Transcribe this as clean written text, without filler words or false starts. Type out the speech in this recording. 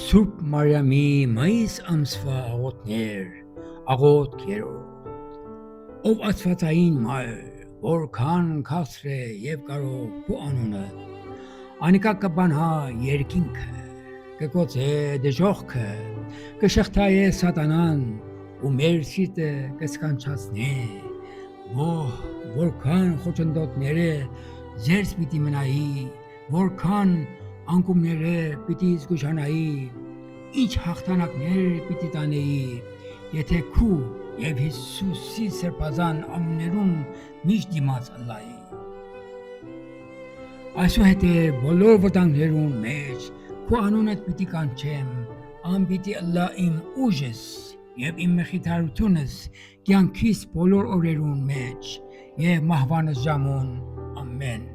Սուրբ Մարիամի մայիս ամսվա աղոթներ, աղոթք երրորդ, ով աստվածային մայր, որքան քաղցր է եւ կարող քո անունը, անիկա կբանհա երկինքը, կկոծե դժոխքը, կշղթայե սատանան ու մեր սիրտը կսկանչացնե, որքան խոչընդոտները ձերս պիտի մնայի, որքան անկումները պիտի զգուշանայի, ինչ հաղթանակներ պիտի տանեի, եթե քու եւ Հիսուսի սրբազան անուններուն միշտ դիմաց ըլլայի։ Այսուհետև բոլոր վտանգներուն մեջ քու անունդ պիտի կանչեմ, անպիտի ըլլա իմ ուժս եւ իմ մխիթարությունս կյանքիս բոլոր օրերուն մեջ եւ մահվանս ժամուն ամեն